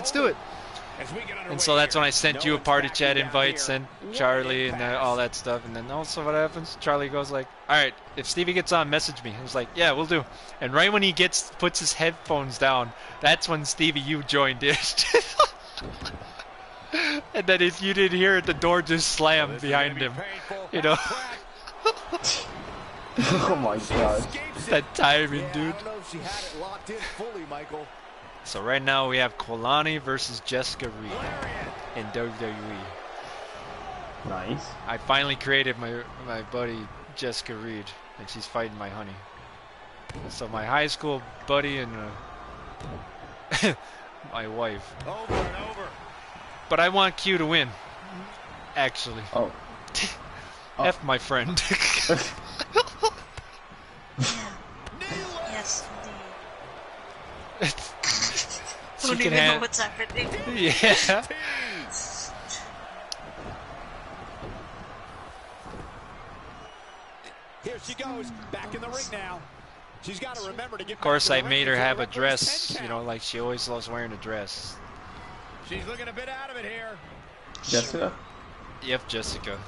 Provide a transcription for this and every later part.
let's do it. And so that's when I sent you a party chat invite, sent Charlie and all that stuff. And then also what happens? Charlie goes like, all right, if Stevie gets on, message me. I was like, yeah, we'll do. And right when he puts his headphones down, that's when Stevie, you joined it. And then if you didn't hear it, the door just slammed behind him. You know? Oh my god. That timing, dude. So right now we have Kolani versus Jessica Reed in WWE. Nice. I finally created my buddy Jessica Reed, and she's fighting my honey. So my high school buddy and my wife. Over and over. But I want Q to win. Actually. Oh. F my friend. Yes, indeed. She Don't can even know what's happening. Yeah. Here she goes, back in the ring now. She's got to remember to get. Of course, I made her have a dress. You know, like she always loves wearing a dress. She's looking a bit out of it here. Jessica? Yep, Jessica.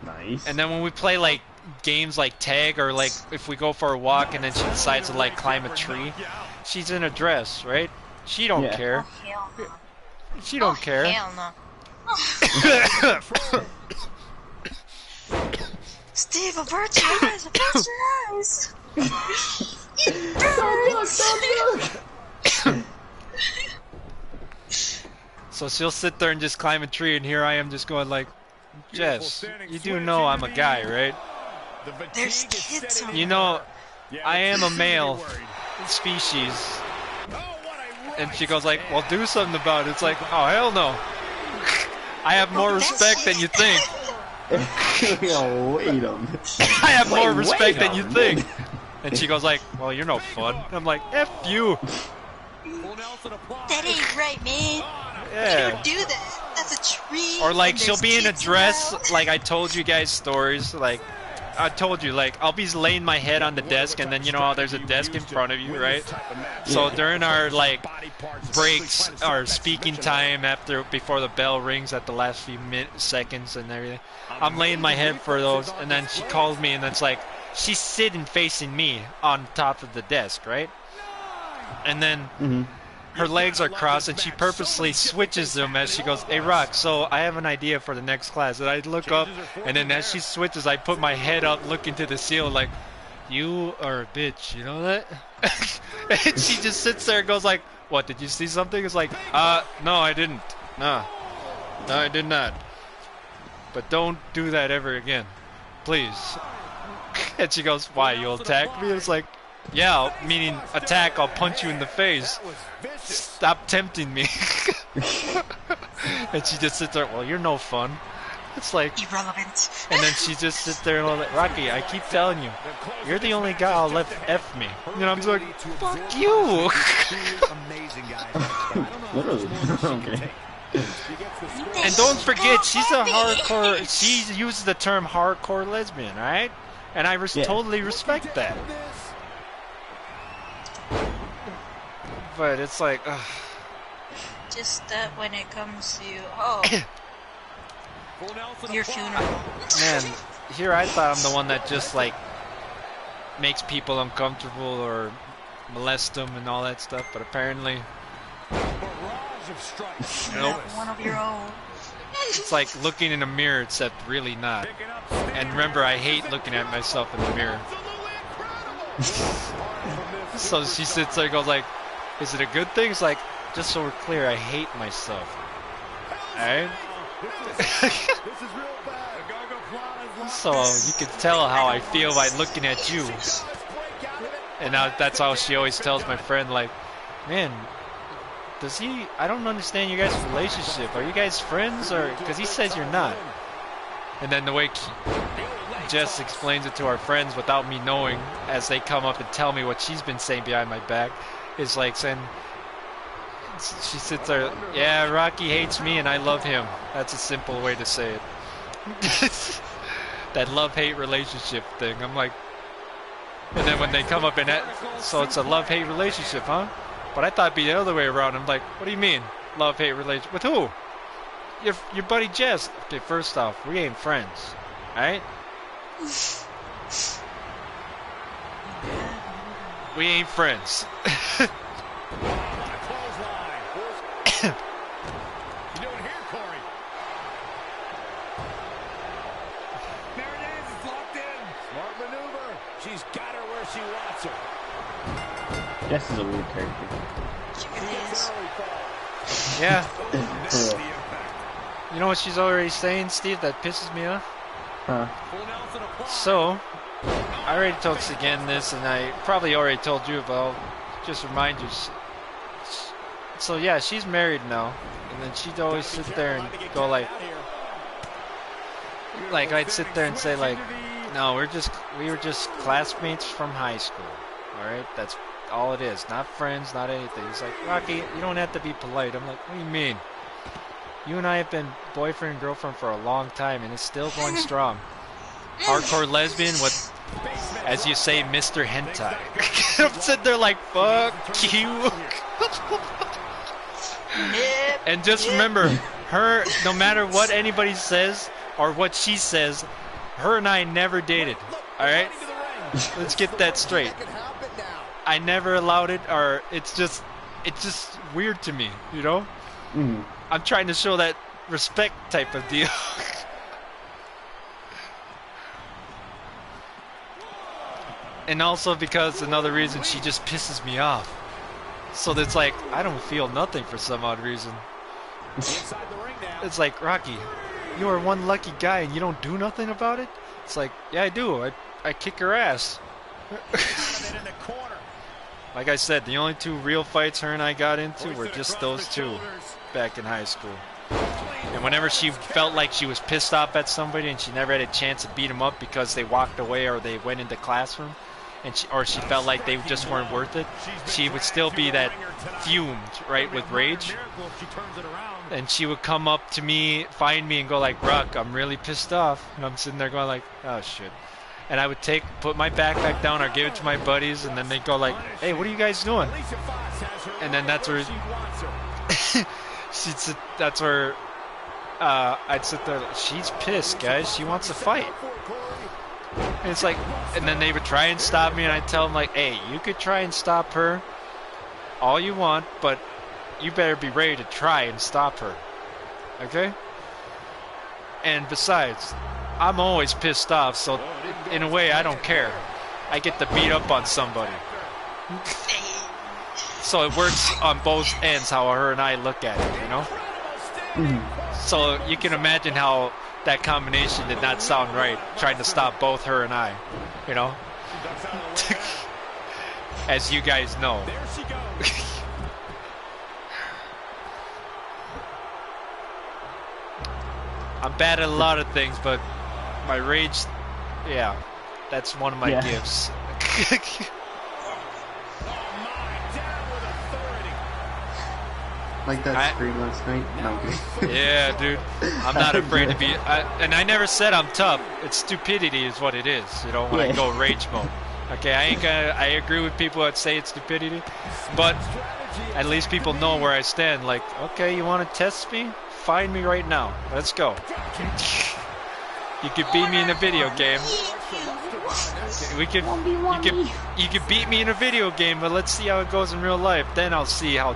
Nice. And then when we play like games like tag or like if we go for a walk and then she decides to like climb a tree, she's in a dress, right? She don't care. Oh, hell no. She don't care. Hell no. Steve, avert your eyes! Avert your eyes! It burns! So she'll sit there and just climb a tree, and here I am just going like, Jess, you do know I'm a guy, right? There's kids on You know, I am a male species. And she goes like, well, do something about it. It's like, oh, hell no. I have more respect than you think. Yo, wait a minute. I have more respect than you think. And she goes like, well, you're no fun. I'm like, F you. That ain't right, man. Yeah. You don't do that. That's a tree. Or like, and she'll there's be in a kids dress, around. like I told you guys stories, like, I told you, like, I'll be laying my head on the desk, and then, you know how there's a desk in front of you, right? So during our, like, breaks, our speaking time before the bell rings at the last few seconds and everything, I'm laying my head for those, and then she calls me, and it's like, she's sitting facing me on top of the desk, right? And then her legs are crossed, and she purposely switches them as she goes, hey, Rock, so I have an idea for the next class. And I look up, and then as she switches, I put my head up, look into the ceiling, like, you are a bitch, you know that? And she just sits there and goes like, what, did you see something? It's like, no, I didn't. No, I did not. But don't do that ever again, please. And she goes, why, you'll attack me? It's like, yeah, meaning attack, I'll punch you in the face. Stop tempting me. And she just sits there, well, you're no fun. It's like, Irrelevant. and then she just sits there and all that, Rocky, I keep telling you, you're the only guy I'll let F me. You know, I'm just like, fuck you. Literally. Okay. And don't forget, she's a hardcore, she uses the term hardcore lesbian, right? And I totally respect that. But it's like, ugh. Just that when it comes to, your funeral. Man, here I thought I'm the one that just like makes people uncomfortable or molest them and all that stuff, but apparently, nope. One of your own. It's like looking in a mirror, except really not. And remember, I hate looking at myself in the mirror. So she sits there and goes like, is it a good thing? It's like, just so we're clear, I hate myself. Alright? So you can tell how I feel by looking at you. And now that's how she always tells my friend, like, man, I don't understand you guys' relationship. Are you guys friends? Or, because he says you're not. And then the way Jess explains it to our friends without me knowing, as they come up and tell me what she's been saying behind my back, is like saying, she sits there, yeah, Rocky hates me and I love him. That's a simple way to say it. That love-hate relationship thing. I'm like, and then when they come up and so it's a love-hate relationship, huh? But I thought it'd be the other way around. I'm like, what do you mean? love-hate relationship. With who? Your buddy Jess. Okay, first off, we ain't friends. Alright? We ain't friends. She's got her where she wants her. Jess is a weird character. She really is. Yeah. For real. You know what she's already saying, Steve, that pisses me off? Huh. So, I already told again this, and I probably already told you, but I'll just remind you. So yeah, she's married now, and then she'd always sit there and go like I'd sit there and say like, no, we were just classmates from high school. All right, that's all it is. Not friends, not anything. He's like, Rocky, you don't have to be polite. I'm like, what do you mean? You and I have been boyfriend and girlfriend for a long time, and it's still going strong. Hardcore lesbian with, as you say, Mr. Hentai. I'm sitting there like, fuck you. And just remember, her, no matter what anybody says or what she says, her and I never dated. Alright? Let's get that straight. I never allowed it, or it's just weird to me, you know? Mm. I'm trying to show that respect type of deal. And also because another reason, she just pisses me off. So that's like, I don't feel nothing for some odd reason. It's like, Rocky, you are one lucky guy and you don't do nothing about it? It's like, yeah, I do. I kick her ass. Like I said, the only two real fights her and I got into were just those two back in high school. And whenever she felt like she was pissed off at somebody and she never had a chance to beat them up because they walked away or they went into classroom, and she felt like they just weren't worth it, she would still be that fumed, right, with rage. And she would come up to me, find me, and go like, Ruck, I'm really pissed off. And I'm sitting there going like, oh shit. And I would put my backpack down or give it to my buddies, and then they'd go like, hey, what are you guys doing? And then that's where that's where I'd sit there, she's pissed, guys. She wants to fight. And it's like, and then they would try and stop me, and I'd tell them like, hey, you could try and stop her all you want, but you better be ready to try and stop her. Okay? And besides, I'm always pissed off, so in a way I don't care. I get to beat up on somebody. So it works on both ends how her and I look at it, you know? So you can imagine how that combination did not sound right, trying to stop both her and I, you know? As you guys know. I'm bad at a lot of things, but my rage, yeah, that's one of my gifts. Like that scream last night? No. Yeah, dude. I'm not afraid to be... and I never said I'm tough. It's stupidity is what it is, you know, when I go rage mode. Okay, I agree with people that say it's stupidity, but at least people know where I stand. Like, okay, you want to test me? Find me right now. Let's go. You could beat me in a video game. You could beat me in a video game, but let's see how it goes in real life. Then I'll see how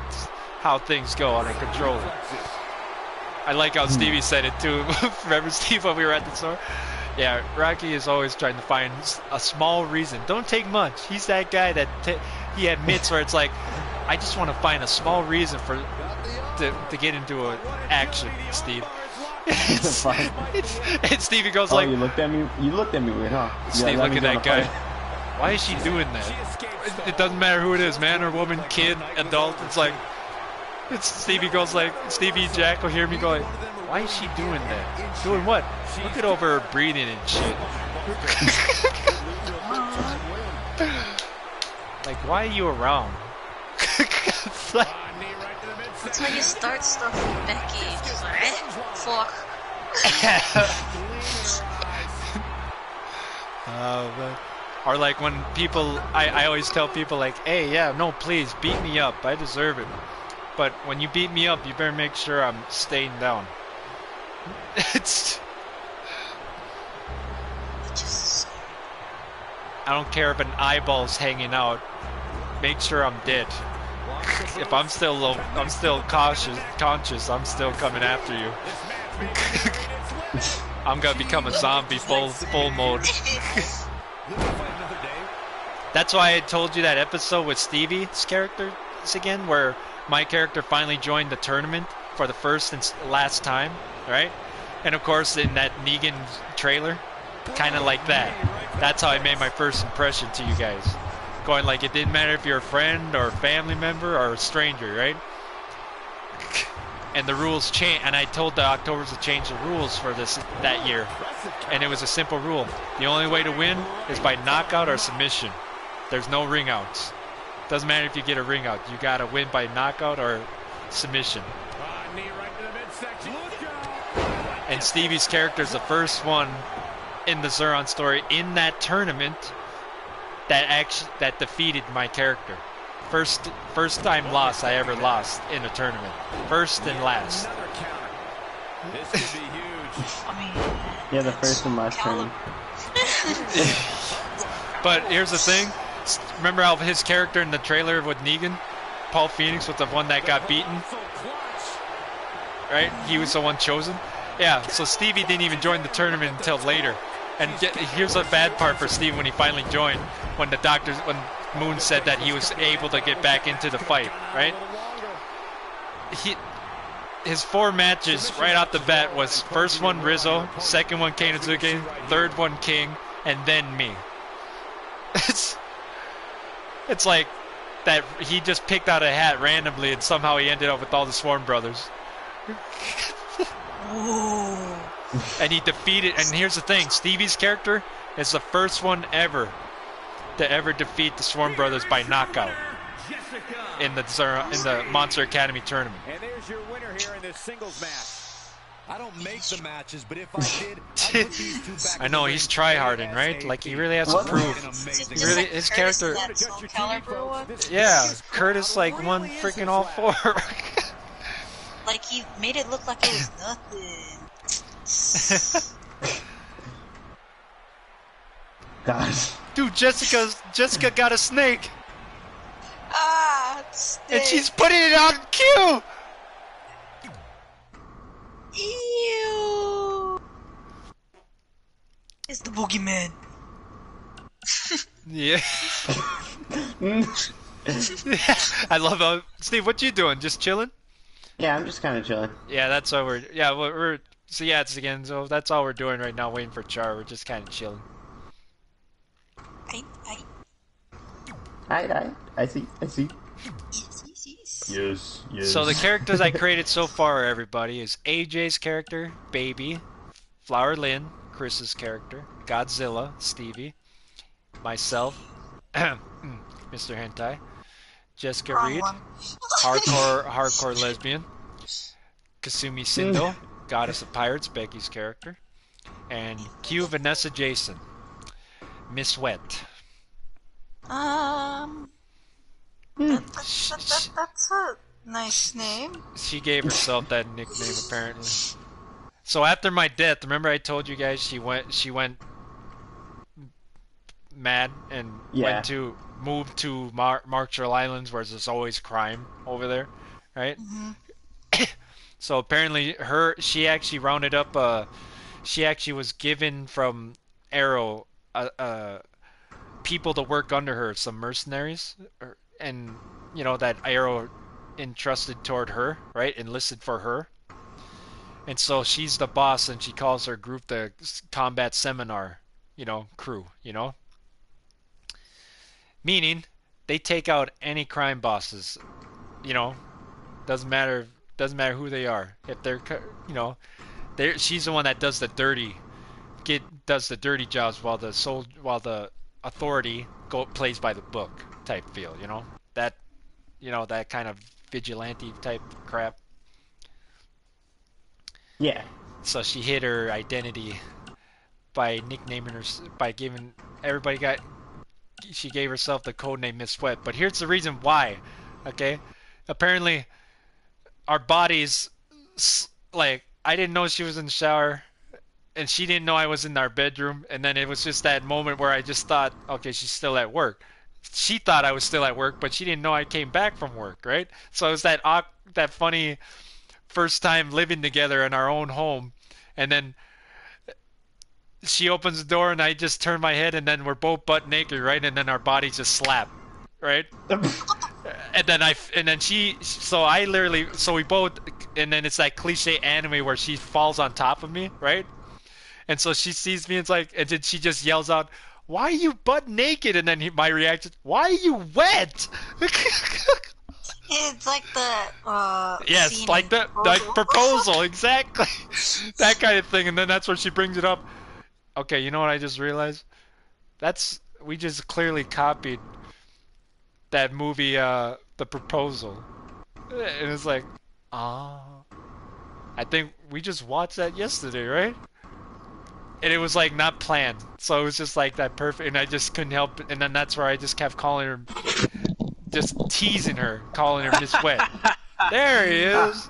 things go on a controller. I like how Stevie said it too. Remember, Steve, when we were at the store? Yeah, Rocky is always trying to find a small reason. Don't take much. He's that guy that he admits where it's like, I just want to find a small reason to get into an action, Steve. And Stevie goes like, you looked at me. You looked at me weird, huh? Steve, look at that guy. Why is she doing that? It doesn't matter who it is, man or woman, kid, adult. It's like, Stevie goes like, Stevie Jack will hear me go like, why is she doing that? Doing what? Look at over her breathing and shit. Like, why are you around? Like, that's when you start stuff with Becky. Just like, fuck. Or like when people, I always tell people like, hey, yeah, no, please, beat me up. I deserve it. But when you beat me up, you better make sure I'm staying down. It's... I don't care if an eyeball's hanging out. Make sure I'm dead. If I'm still low, I'm still conscious, I'm still coming after you. I'm gonna become a zombie full mode. That's why I told you that episode with Stevie's character again, where my character finally joined the tournament for the first and last time, right? And of course, in that Negan trailer, kind of like that. That's how I made my first impression to you guys. Going like, it didn't matter if you're a friend or a family member or a stranger, right? And the rules change, and I told the Octobers to change the rules for that year. And it was a simple rule. The only way to win is by knockout or submission. There's no ring outs. Doesn't matter if you get a ring out. You gotta win by knockout or submission. And Stevie's character is the first one in the Zeron story in that tournament that defeated my character. First time loss I ever lost in a tournament. First and last. Yeah, the first and last tournament. But here's the thing. Remember how his character in the trailer with Negan, Paul Phoenix was the one that got beaten? Right? He was the one chosen? Yeah, so Stevie didn't even join the tournament until later. And here's a bad part for Steve when he finally joined, when Moon said that he was able to get back into the fight, right? His 4 matches right off the bat was first one Rizzo, second one Kainozuke, third one King, and then me. It's like that he just picked out a hat randomly and somehow he ended up with all the Swarm Brothers. And he defeated, and here's the thing, Stevie's character is the first one ever to ever defeat the Swarm Brothers by knockout in the Monster Academy tournament. And there's your winner here in this singles match. I don't make the matches, but if I did, I'd put these two back. I know, he's try-harding, right? Like, he really has to prove. Really, his character... Yeah, Curtis, like, won freaking all 4. Like, he made it look like it was nothing. Gosh. Dude, Jessica got a snake. Ah, And she's putting it on cue. Ew. It's the boogeyman. Yeah. I love how... Steve, what you doing? Just chilling? Yeah, I'm just kind of chilling. Yeah, that's all we're... Yeah, we're... So yeah, it's again, so that's all we're doing right now, waiting for Char. We're just kind of chilling. I see. Yes. So the characters I created so far, everybody, is AJ's character, Baby, Flower Lynn, Chris's character, Godzilla, Stevie, myself, Mr. Hentai, Jessica Reed, hardcore lesbian, Kasumi Sindo, Goddess of Pirates, Becky's character, and Q Vanessa Jason, Miss Wet. That's a nice name. She gave herself that nickname apparently. So after my death, remember I told you guys she went mad and moved to Marshall Islands where there's always crime over there, right? Mm-hmm. So apparently she actually rounded up she actually was given from Arrow people to work under her, some mercenaries, and you know that Arrow entrusted toward her, right? Enlisted for her. And so she's the boss, and she calls her group the Combat Seminar, crew, Meaning, they take out any crime bosses, doesn't matter who they are. If they're, she's the one that does the dirty jobs while the authority plays by the book type feel, that kind of vigilante type crap. Yeah. So she hid her identity by nicknaming her, by giving she gave herself the codename Miss Wet. But here's the reason why, okay? Apparently, our bodies, like, I didn't know she was in the shower, and she didn't know I was in our bedroom, and then it was just that moment where I just thought, okay, she's still at work. She thought I was still at work, but she didn't know I came back from work, right? So it was that funny first time living together in our own home, and then she opens the door, and I just turn my head, and then we're both butt naked, right? And then our bodies just slap, right? And then so I literally, so we both, and then it's that cliche anime where she falls on top of me, right? And so she sees me, and it's like, and then she just yells out, "Why are you butt naked?" And then my reaction, "Why are you wet?" It's like the Yes, scene like in the proposal, exactly. That kind of thing. And then that's where she brings it up. Okay, you know what I just realized? We just clearly copied that movie, The Proposal. And it's like, ah, I think we just watched that yesterday, right? And it was like not planned, so it was just like that perfect, and I just couldn't help it. And then that's where I just kept calling her, just teasing her, calling her Miss Wet. There he is.